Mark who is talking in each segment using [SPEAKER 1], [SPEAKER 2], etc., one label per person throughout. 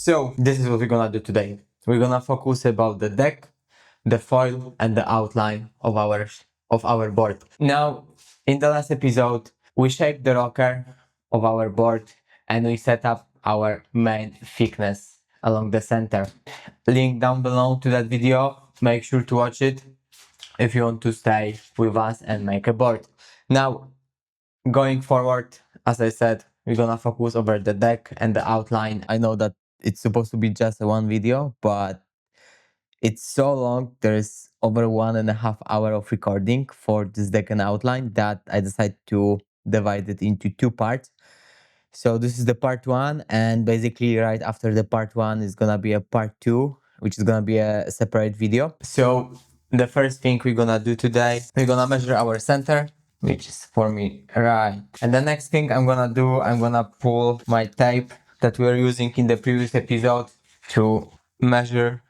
[SPEAKER 1] So this is what we're gonna do today. We're gonna focus about the deck, the foil, and the outline of our board. Now, in the last episode, we shaped the rocker of our board and we set up our main thickness along the center. Link down below to that video. Make sure to watch it if you want to stay with us and make a board. Now, going forward, as I said, we're gonna focus over the deck and the outline. I know that it's supposed to be just one video, but it's so long. There's over 1.5 hours of recording for this deck and outline that I decided to divide it into two parts. So this is the part one, and basically right after the part one is gonna be a part two, which is gonna be a separate video. So the first thing we're gonna do today, we're gonna measure our center, which is for me right. And the next thing I'm gonna do, I'm gonna pull my tape that we were using in the previous episode to measure,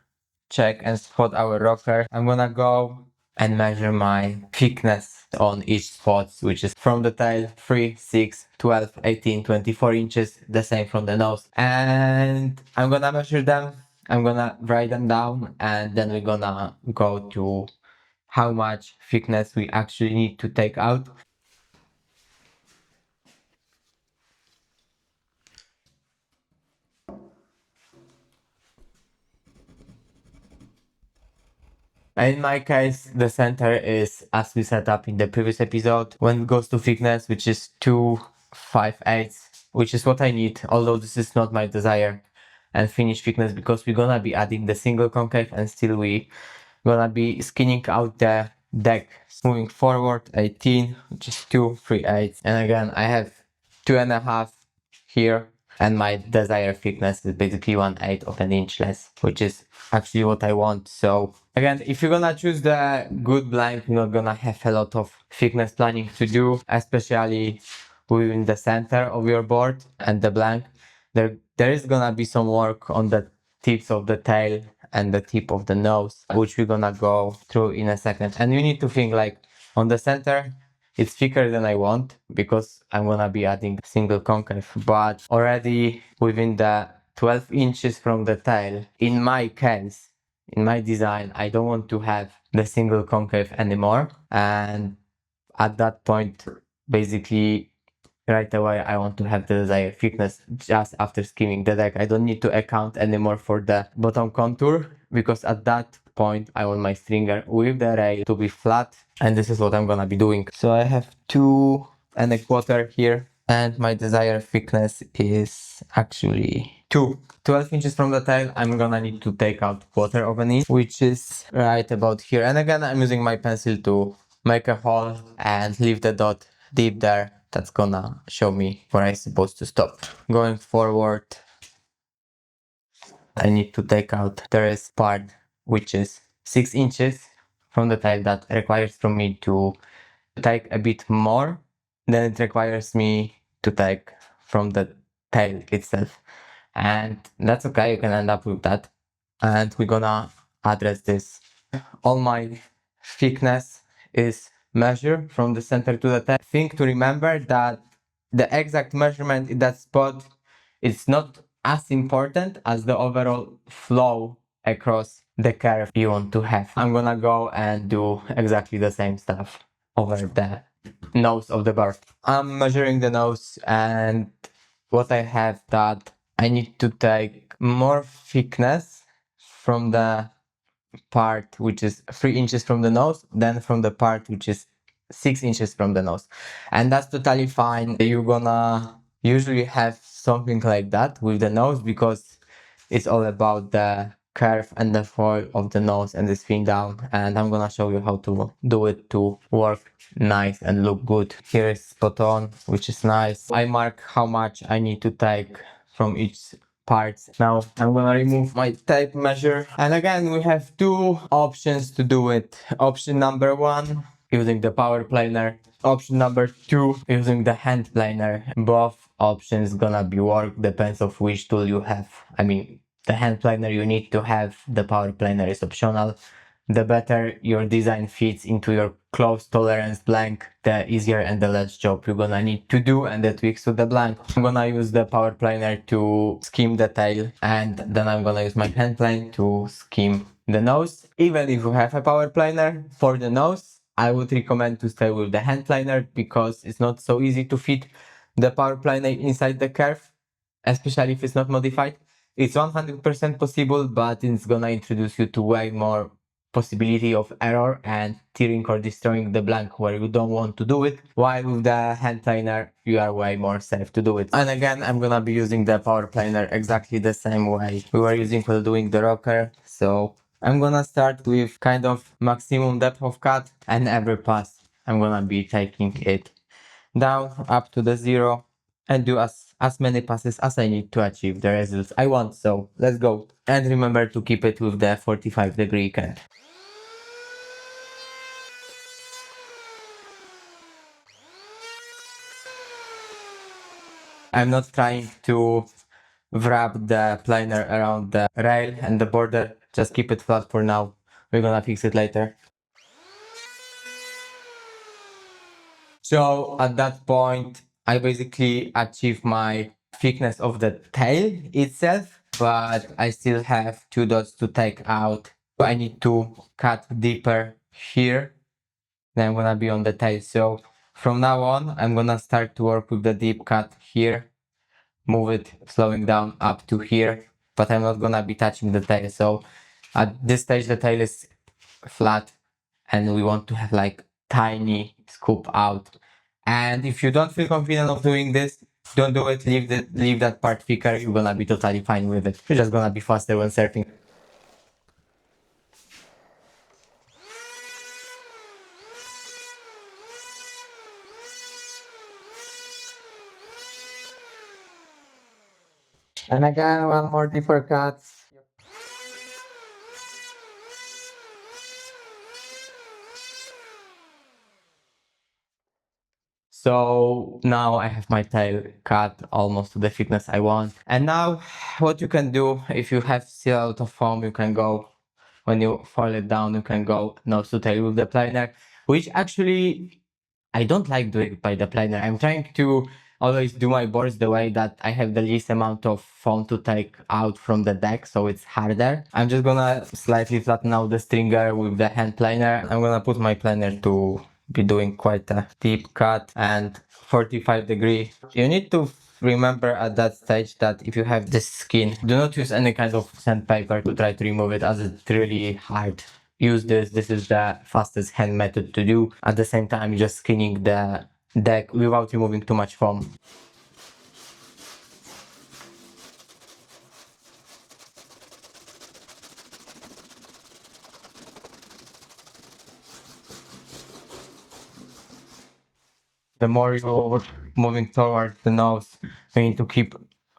[SPEAKER 1] check and spot our rocker. I'm gonna go and measure my thickness on each spot, which is from the tail 3, 6, 12, 18, 24 inches, the same from the nose. And I'm gonna measure them, I'm gonna write them down, and then we're gonna go to how much thickness we actually need to take out. In my case, the center is as we set up in the previous episode. When it goes to thickness, which is 2/5/8, which is what I need, although this is not my desire, and finish thickness because we're gonna be adding the single concave and still we gonna be skinning out the deck. Moving forward, 18, which is 2/3/8, and again I have 2.5 here. And my desired thickness is basically 1/8 of an inch less, which is actually what I want. So again, if you're gonna choose the good blank, you're not gonna have a lot of thickness planning to do, especially within the center of your board and the blank. There is gonna be some work on the tips of the tail and the tip of the nose, which we're gonna go through in a second. And you need to think like on the center, it's thicker than I want because I'm gonna be adding single concave, but already within the 12 inches from the tail, in my case, in my design, I don't want to have the single concave anymore. And at that point, basically right away, I want to have the desired thickness just after skimming the deck. I don't need to account anymore for the bottom contour because at that point, I want my stringer with the rail to be flat, and this is what I'm gonna be doing. So I have 2.25 here, and my desired thickness is actually 12 inches from the tail. I'm gonna need to take out 1/4 of an inch, which is right about here. And again, I'm using my pencil to make a hole and leave the dot deep there. That's gonna show me where I'm supposed to stop. Going forward, I need to take out the rest part, which is 6 inches from the tail. That requires from me to take a bit more than it requires me to take from the tail itself. And that's okay, you can end up with that. And we're gonna address this. All my thickness is measured from the center to the tail. Thing to remember that the exact measurement in that spot is not as important as the overall flow across the curve you want to have. I'm gonna go and do exactly the same stuff over the nose of the bird. I'm measuring the nose, and what I have that I need to take more thickness from the part which is 3 inches from the nose than from the part which is 6 inches from the nose, and that's totally fine. You're gonna usually have something like that with the nose because it's all about the curve and the foil of the nose and the spin down, and I'm gonna show you how to do it to work nice and look good. Here is spot on, which is nice. I mark how much I need to take from each parts. Now I'm gonna remove my tape measure, and again we have two options to do it. Option number one, using the power planer. Option number two, using the hand planer. Both options gonna be work, depends of which tool you have. I mean, the hand planer you need to have, the power planer is optional. the better your design fits into your close tolerance blank, the easier and the less job you're gonna need to do and the tweaks to the blank. I'm gonna use the power planer to skim the tail, and then I'm gonna use my hand plane to skim the nose. Even if you have a power planer for the nose, I would recommend to stay with the hand planer because it's not so easy to fit the power planer inside the curve, especially if it's not modified. It's 100% possible, but it's gonna introduce you to way more possibility of error and tearing or destroying the blank where you don't want to do it, while with the hand planer you are way more safe to do it. And again, I'm gonna be using the power planer exactly the same way we were using while doing the rocker. So I'm gonna start with kind of maximum depth of cut, and every pass I'm gonna be taking it down up to the 0 and do as many passes as I need to achieve the results I want. So let's go. And remember to keep it with the 45-degree cant. I'm not trying to wrap the planer around the rail and the border. Just keep it flat for now. We're gonna fix it later. So at that point, I basically achieved my thickness of the tail itself, but I still have 2 dots to take out. I need to cut deeper here. Then I'm gonna be on the tail. So from now on, I'm gonna start to work with the deep cut here, move it slowing down up to here, but I'm not gonna be touching the tail. So at this stage, the tail is flat and we want to have like tiny scoop out. And if you don't feel confident of doing this, don't do it. Leave that part thicker. You're gonna be totally fine with it. You're just gonna be faster when surfing. And again, one more deeper cut. So now I have my tail cut almost to the thickness I want. And now what you can do, if you have still a lot of foam, you can go, when you fold it down, you can go nose to tail with the planer, which actually I don't like doing by the planer. I'm trying to always do my boards the way that I have the least amount of foam to take out from the deck, so it's harder. I'm just gonna slightly flatten out the stringer with the hand planer. I'm gonna put my planer to be doing quite a deep cut and 45-degree. You need to remember at that stage that if you have this skin, do not use any kind of sandpaper to try to remove it, as it's really hard. Use this is the fastest hand method to do. At the same time, just skinning the deck without removing too much foam. The more you're moving towards the nose, you need to keep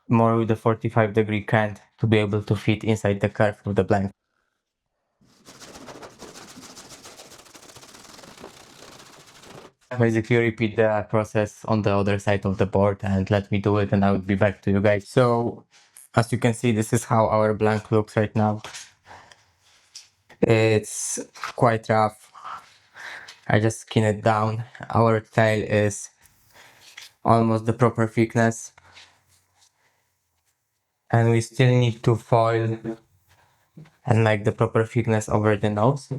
[SPEAKER 1] more with the 45-degree cant to be able to fit inside the curve of the blank. Basically repeat the process on the other side of the board and let me do it, and I will be back to you guys. So as you can see, this is how our blank looks right now. It's quite rough. I just skin it down. Our tail is almost the proper thickness, and we still need to foil and make the proper thickness over the nose,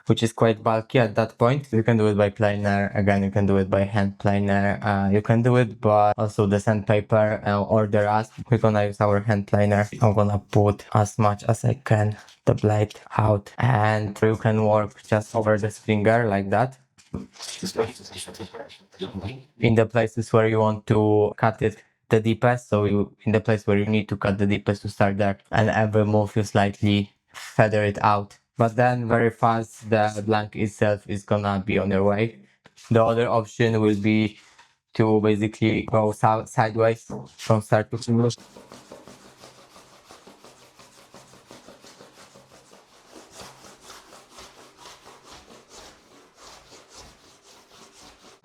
[SPEAKER 1] which is quite bulky at that point. You can do it by planer. Again, you can do it by hand planer. You can do it by also the sandpaper or the rust. We're gonna use our hand planer. I'm gonna put as much as I can the blade out, and you can work just over the stringer like that. In the places where you want to cut it the deepest, so you in the place where you need to cut the deepest to start there, and every move you slightly feather it out. But then very fast the blank itself is gonna be on your way. The other option will be to basically go sideways from start to finish.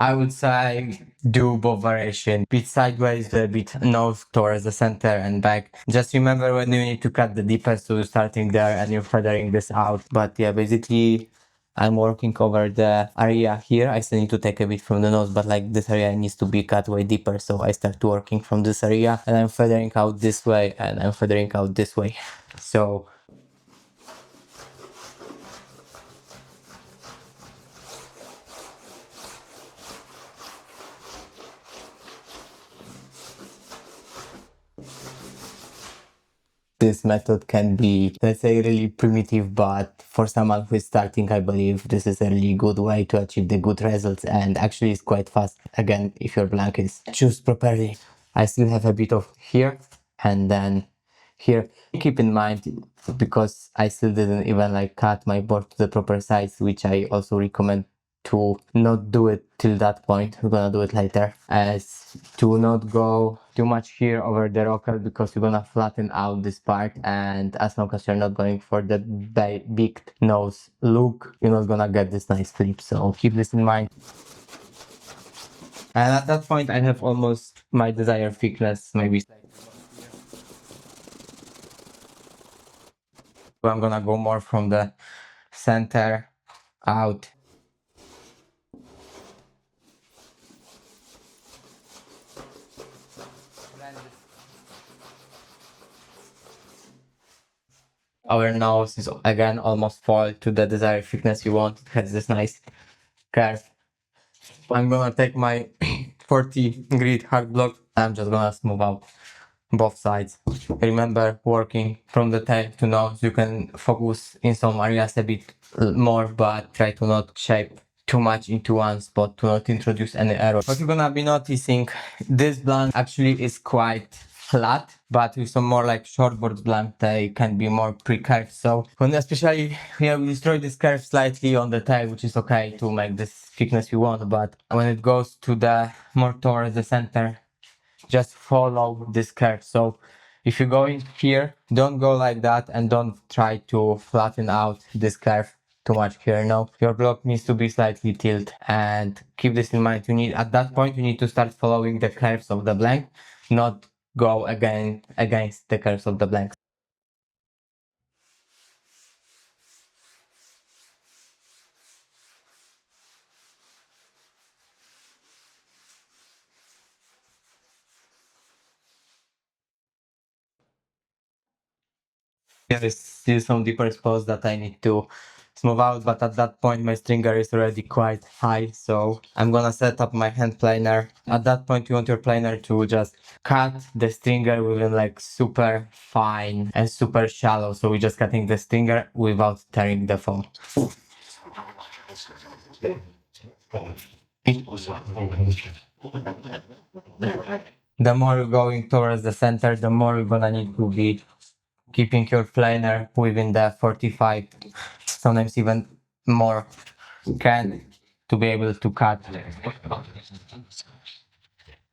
[SPEAKER 1] I would say do both variation, bit sideways, a bit nose towards the center and back. Just remember when you need to cut the deepest, so you're starting there and you're feathering this out. But yeah, basically I'm working over the area here. I still need to take a bit from the nose, but like this area needs to be cut way deeper. So I start working from this area and I'm feathering out this way and I'm feathering out this way. So this method can be, let's say, really primitive, but for someone who is starting, I believe this is a really good way to achieve the good results, and actually it's quite fast. Again, if your blank is choose properly. I still have a bit of here and then here. Keep in mind, because I still didn't even like cut my board to the proper size, which I also recommend to not do it till that point. We're gonna do it later, as to not go too much here over the rocker, because you're gonna flatten out this part, and as long as you're not going for the big nose look, you're not gonna get this nice flip. So keep this in mind. And at that point I have almost my desired thickness, maybe slightly. So I'm gonna go more from the center out. Our nose is again almost fall to the desired thickness you want. It has this nice curve. I'm gonna take my 40 grit hard block. I'm just gonna smooth out both sides. Remember, working from the tail to nose, you can focus in some areas a bit more, but try to not shape too much into one spot to not introduce any error. What you're gonna be noticing, this blank actually is quite flat, but with some more like shortboard blank, they can be more pre-curved. So when especially here we destroy this curve slightly on the tail, which is okay to make this thickness you want, but when it goes to the more towards the center, just follow this curve. So if you go in here, don't go like that and don't try to flatten out this curve too much here. No, your block needs to be slightly tilted, and keep this in mind. You need, at that point, you need to start following the curves of the blank, not go again against the curves of the blank. There is still some deeper spots that I need to smooth out, but at that point my stringer is already quite high, so I'm gonna set up my hand planer. At that point you want your planer to just cut the stringer within like super fine and super shallow, so we're just cutting the stringer without tearing the foam. The more you're going towards the center, the more you're gonna need to be keeping your planer within the 45, sometimes even more, can to be able to cut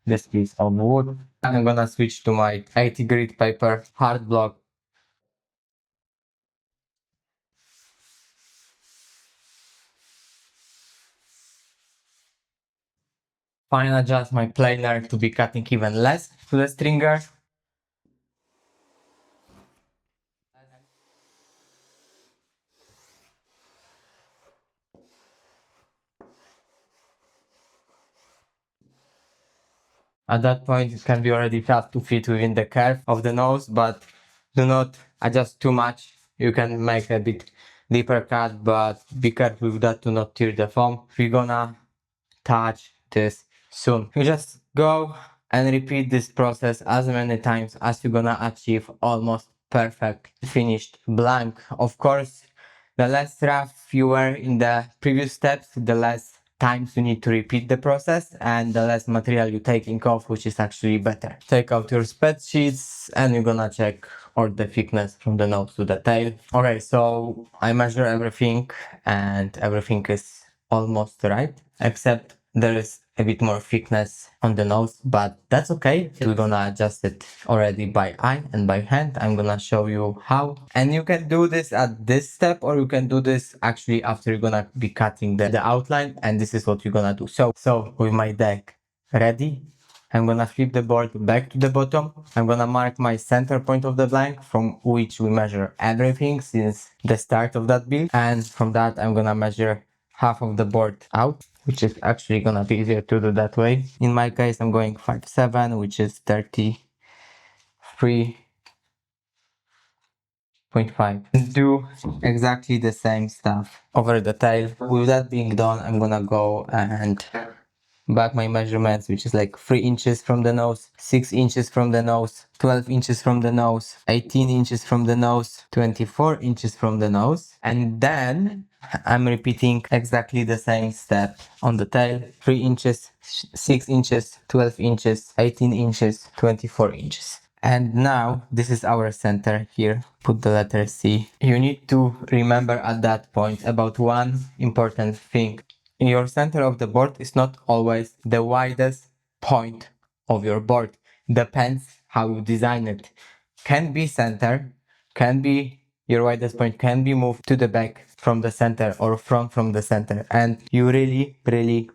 [SPEAKER 1] this piece of wood. I'm gonna switch to my 80 grit paper hard block. Fine, adjust my planer to be cutting even less to the stringer. At that point, it can be already tough to fit within the curve of the nose, but do not adjust too much. You can make a bit deeper cut, but be careful with that to not tear the foam. We're gonna touch this soon. You just go and repeat this process as many times as you're gonna achieve almost perfect finished blank. Of course, the less rough you were in the previous steps, the less times you need to repeat the process and the less material you're taking off, which is actually better. Take out your spreadsheets and you're gonna check all the thickness from the nose to the tail. Okay, so I measure everything and everything is almost right, except there is a bit more thickness on the nose, but that's okay. We're gonna adjust it already by eye and by hand. I'm gonna show you how. And you can do this at this step, or you can do this actually after you're gonna be cutting the outline. And this is what you're gonna do. So with my deck ready, I'm gonna flip the board back to the bottom. I'm gonna mark my center point of the blank from which we measure everything since the start of that build. And from that, I'm gonna measure half of the board out, which is actually gonna be easier to do that way. In my case, I'm going 5/7, which is 33.5. Do exactly the same stuff over the tail. With that being done, I'm gonna go and back my measurements, which is like 3 inches from the nose, 6 inches from the nose, 12 inches from the nose, 18 inches from the nose, 24 inches from the nose. And then I'm repeating exactly the same step on the tail: 3 inches, 6 inches, 12 inches, 18 inches, 24 inches. And now this is our center here. Put the letter C. You need to remember at that point about one important thing. Your center of the board is not always the widest point of your board. Depends how you design it. Can be center, can be your widest point can be moved to the back from the center or from the center. And you really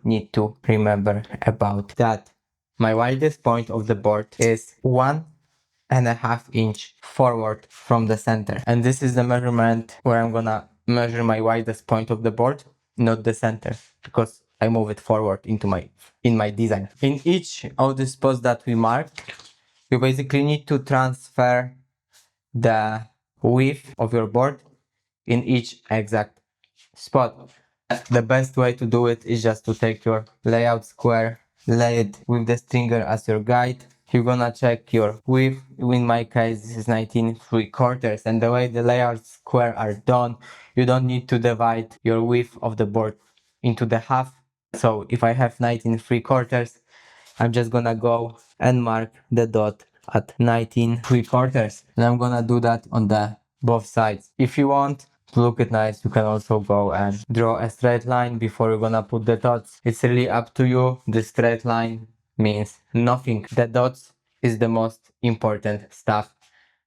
[SPEAKER 1] need to remember about that. My widest point of the board is 1.5 inch forward from the center. And this is the measurement where I'm gonna measure my widest point of the board, not the center, because I move it forward in my design. In each of the spots that we marked, you basically need to transfer the width of your board in each exact spot. The best way to do it is just to take your layout square, lay it with the stringer as your guide. You're gonna check your width. In my case, this is 19.75, and the way the layout square are done, you don't need to divide your width of the board into the half. So if I have 19.75, I'm just gonna go and mark the dot at 19.75, and I'm gonna do that on the both sides. If you want to look it nice, you can also go and draw a straight line before you're gonna put the dots. It's really up to you. The straight line means nothing. The dots is the most important stuff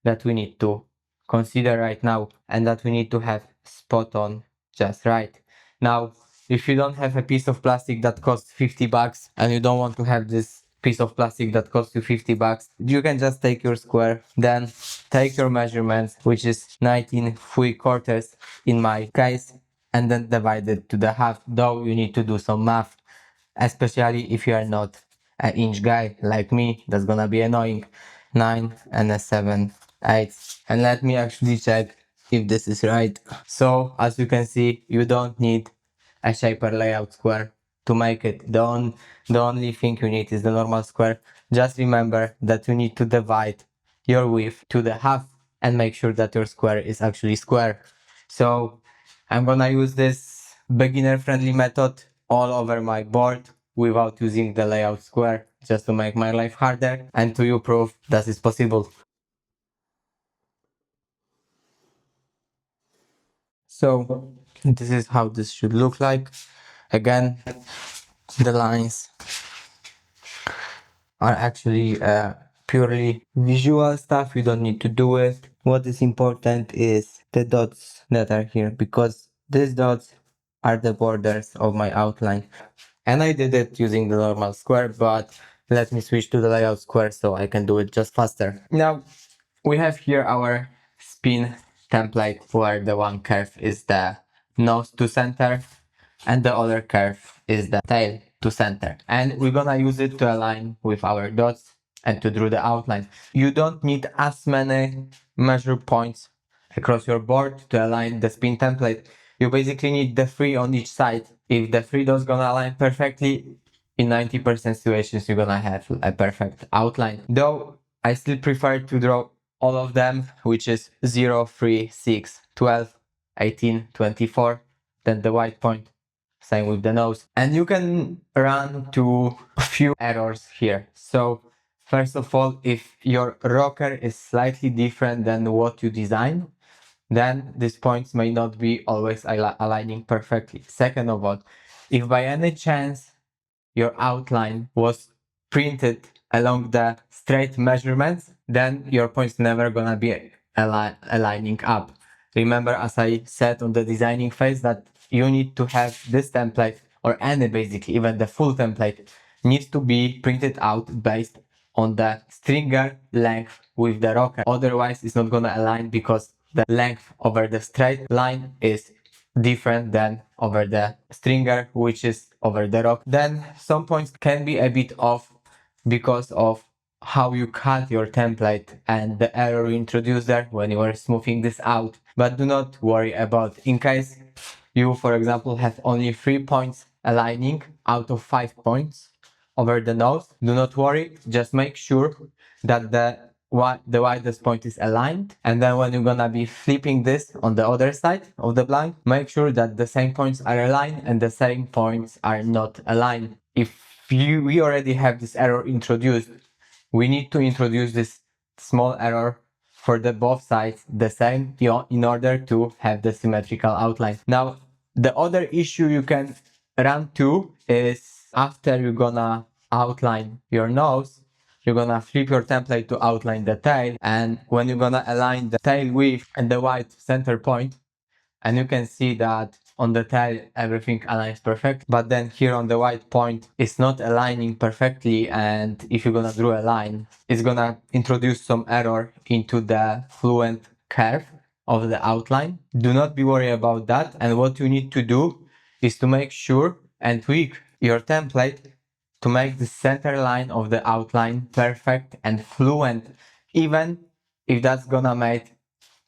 [SPEAKER 1] that we need to consider right now, and that we need to have spot on just right. Now, if you don't have a piece of plastic that costs $50 and you don't want to have this piece of plastic that costs you $50, you can just take your square, then take your measurements, which is 19.75 in my case, and then divide it to the half, though you need to do some math, especially if you are not an inch guy like me. That's gonna be annoying. 9.7/8. And let me actually check if this is right. So as you can see, you don't need a shaper layout square to make it. The only thing you need is the normal square. Just remember that you need to divide your width to the half and make sure that your square is actually square. So I'm gonna use this beginner friendly method all over my board without using the layout square, just to make my life harder and to you prove that it's possible. So this is how this should look like. Again, the lines are actually purely visual stuff. You don't need to do it. What is important is the dots that are here, because these dots are the borders of my outline. And I did it using the normal square, but let me switch to the layout square so I can do it just faster. Now we have here our spin template, where the one curve is the nose to center and the other curve is the tail to center. And we're gonna use it to align with our dots and to draw the outline. You don't need as many measure points across your board to align the spin template. You basically need the 3 on each side. If the 3 dots gonna align perfectly, in 90% situations you're gonna have a perfect outline. Though I still prefer to draw all of them, which is 0, 3, 6, 12, 18, 24, then the white point. Same with the nose. And you can run to a few errors here. So first of all, if your rocker is slightly different than what you design, then these points may not be always aligning perfectly. Second of all, if by any chance your outline was printed along the straight measurements, then your points never gonna be aligning up. Remember, as I said on the designing phase, that you need to have this template, or any basically, even the full template, needs to be printed out based on the stringer length with the rocker. Otherwise, it's not gonna align because the length over the straight line is different than over the stringer, which is over the rock. Then some points can be a bit off because of how you cut your template and the error you introduced there when you were smoothing this out. But do not worry about, in case you, for example, have only 3 points aligning out of 5 points over the nose, do not worry, just make sure that the widest point is aligned, and then when you're gonna be flipping this on the other side of the blind, make sure that the same points are aligned and the same points are not aligned. If we already have this error introduced, we need to introduce this small error for the both sides the same in order to have the symmetrical outline. Now, the other issue you can run to is after you're gonna outline your nose, you're gonna flip your template to outline the tail, and when you're gonna align the tail width and the white center point, and you can see that on the tail everything aligns perfect, but then here on the white point it's not aligning perfectly, and if you're gonna draw a line, it's gonna introduce some error into the fluent curve of the outline. Do not be worried about that, and what you need to do is to make sure and tweak your template to make the center line of the outline perfect and fluent, even if that's gonna make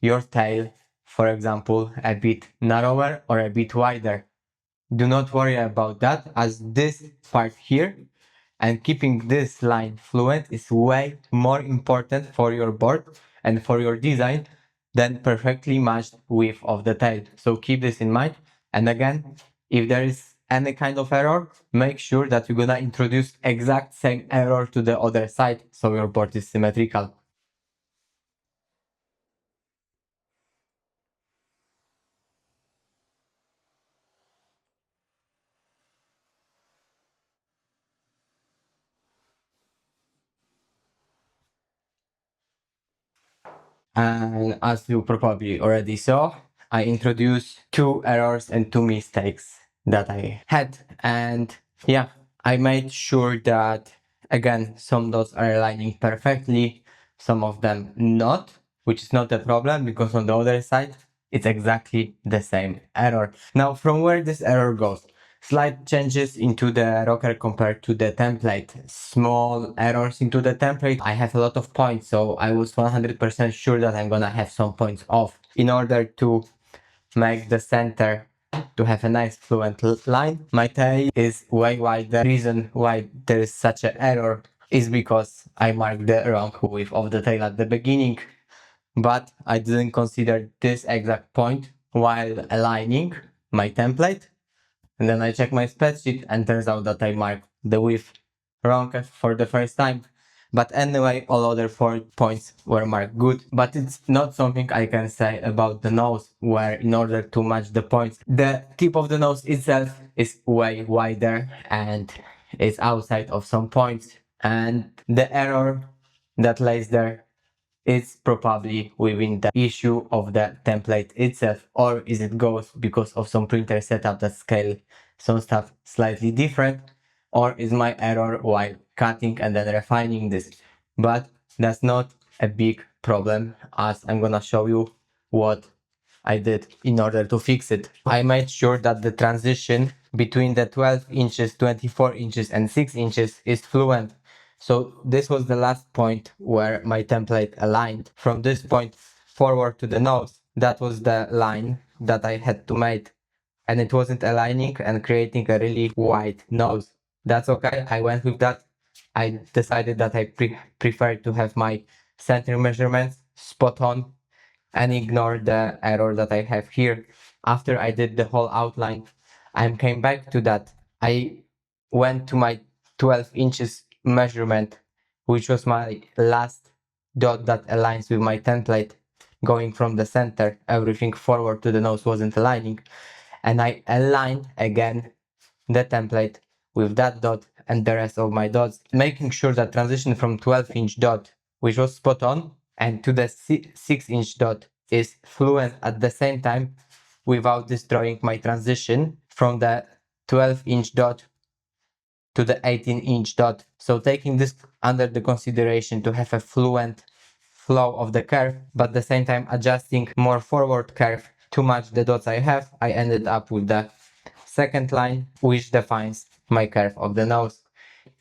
[SPEAKER 1] your tail, for example, a bit narrower or a bit wider. Do not worry about that, as this part here and keeping this line fluent is way more important for your board and for your design than perfectly matched width of the tail. So keep this in mind. And again, if there is any kind of error, make sure that you're gonna introduce exact same error to the other side so your board is symmetrical. And as you probably already saw, I introduced 2 errors and 2 mistakes that I had. And yeah, I made sure that, again, some dots are aligning perfectly, some of them not, which is not a problem because on the other side, it's exactly the same error. Now, from where this error goes? Slight changes into the rocker compared to the template, small errors into the template. I have a lot of points, so I was 100% sure that I'm gonna have some points off in order to make the center to have a nice fluent line. My tail is way wider. The reason why there is such an error is because I marked the wrong width of the tail at the beginning, but I didn't consider this exact point while aligning my template. And then I check my spreadsheet and turns out that I marked the width wrong for the first time. But anyway, all other 4 points were marked good. But it's not something I can say about the nose, where in order to match the points, the tip of the nose itself is way wider and it's outside of some points. And the error that lays there, it's probably within the issue of the template itself, or is it goes because of some printer setup that scale some stuff slightly different, or is my error while cutting and then refining this. But that's not a big problem, as I'm gonna show you what I did in order to fix it. I made sure that the transition between the 12 inches, 24 inches and 6 inches is fluent. So this was the last point where my template aligned. From this point forward to the nose, that was the line that I had to make, and it wasn't aligning and creating a really wide nose. That's okay, I went with that. I decided that I prefer to have my center measurements spot on and ignore the error that I have here. After I did the whole outline, I came back to that. I went to my 12 inches measurement, which was my last dot that aligns with my template. Going from the center, everything forward to the nose wasn't aligning. And I aligned again the template with that dot and the rest of my dots, making sure that transition from 12-inch dot, which was spot on, and to the 6-inch dot is fluent at the same time without destroying my transition from the 12-inch dot to the 18-inch dot. So taking this under the consideration to have a fluent flow of the curve, but at the same time adjusting more forward curve to match the dots I have, I ended up with the second line, which defines my curve of the nose.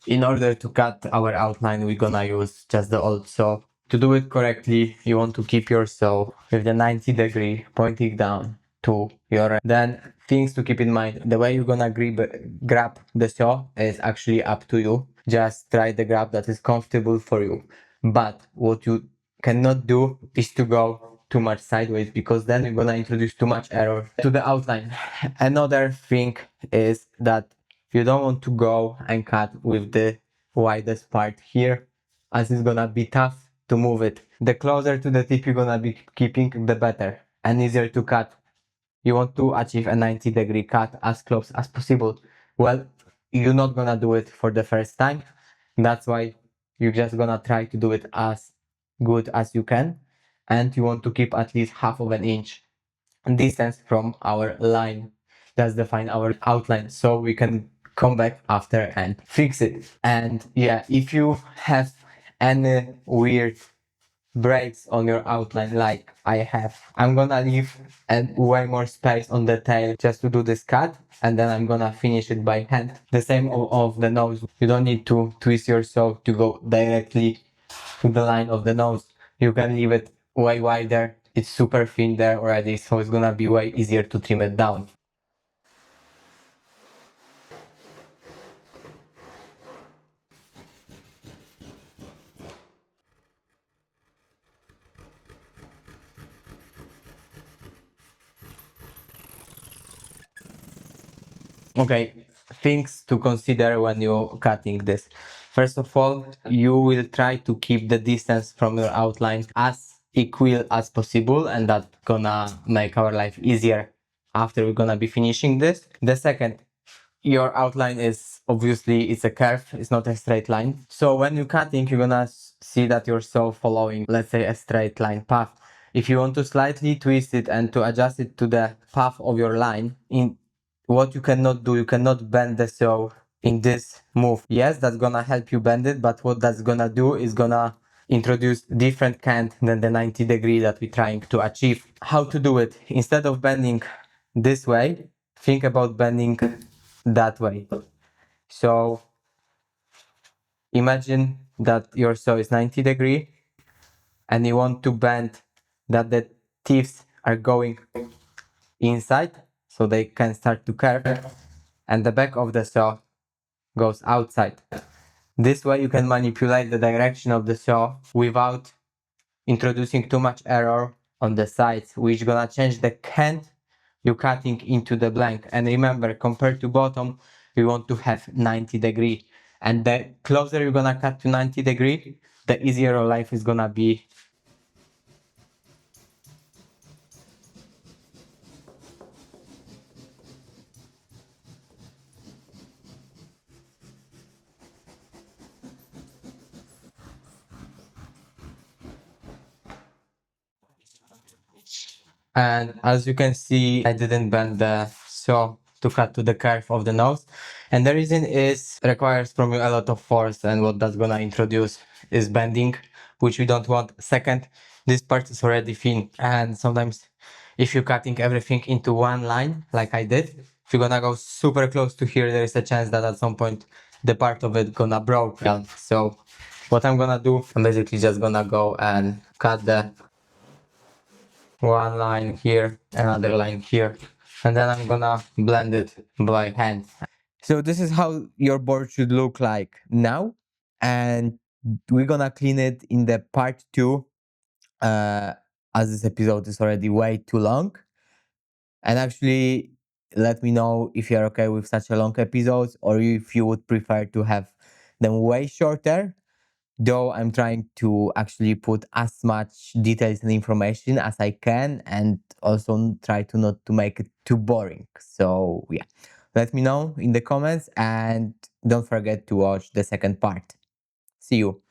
[SPEAKER 1] In order to cut our outline, we're gonna use just the old saw. To do it correctly, you want to keep your saw with the 90-degree pointing down to your. Then things to keep in mind, the way you're gonna grab the saw is actually up to you. Just try the grab that is comfortable for you. But what you cannot do is to go too much sideways, because then you're gonna introduce too much error to the outline. Another thing is that you don't want to go and cut with the widest part here, as it's gonna be tough to move it. The closer to the tip you're gonna be keeping, the better and easier to cut. You want to achieve a 90-degree cut as close as possible. Well, you're not gonna do it for the first time. That's why you're just gonna try to do it as good as you can. And you want to keep at least half of an inch distance from our line that's define our outline, so we can come back after and fix it. And yeah, if you have any weird breaks on your outline like I have, I'm gonna leave way more space on the tail just to do this cut, and then I'm gonna finish it by hand. The same of the nose. You don't need to twist your saw to go directly to the line of the nose. You can leave it way wider. It's super thin there already, so it's gonna be way easier to trim it down. Okay, things to consider when you're cutting this. First of all, you will try to keep the distance from your outline as equal as possible, and that's gonna make our life easier after we're gonna be finishing this. The second, your outline is obviously it's a curve, it's not a straight line. So when you're cutting, you're gonna see that you're so following, let's say, a straight line path. If you want to slightly twist it and to adjust it to the path of your line, in what you cannot do, you cannot bend the saw in this move. Yes, that's gonna help you bend it, but what that's gonna do is gonna introduce different kind than the 90-degree that we're trying to achieve. How to do it? Instead of bending this way, think about bending that way. So imagine that your saw is 90-degree and you want to bend that the tips are going inside so they can start to curve, and the back of the saw goes outside. This way you can manipulate the direction of the saw without introducing too much error on the sides, which gonna change the cant you're cutting into the blank. And remember, compared to bottom, you want to have 90-degree. And the closer you're gonna cut to 90-degree, the easier your life is gonna be. And as you can see, I didn't bend the saw to cut to the curve of the nose. And the reason is requires from you a lot of force, and what that's gonna introduce is bending, which we don't want. Second, this part is already thin, and sometimes if you're cutting everything into one line, like I did, if you're gonna go super close to here, there is a chance that at some point the part of it gonna broke down. So what I'm gonna do, I'm basically just gonna go and cut the one line here, another line here, and then I'm gonna blend it by hand. So this is how your board should look like now, and we're gonna clean it in the part 2, as this episode is already way too long. And actually, let me know if you're okay with such a long episodes, or if you would prefer to have them way shorter, though I'm trying to actually put as much details and information as I can, and also try to not to make it too boring. So yeah, let me know in the comments, and don't forget to watch the second part. See you.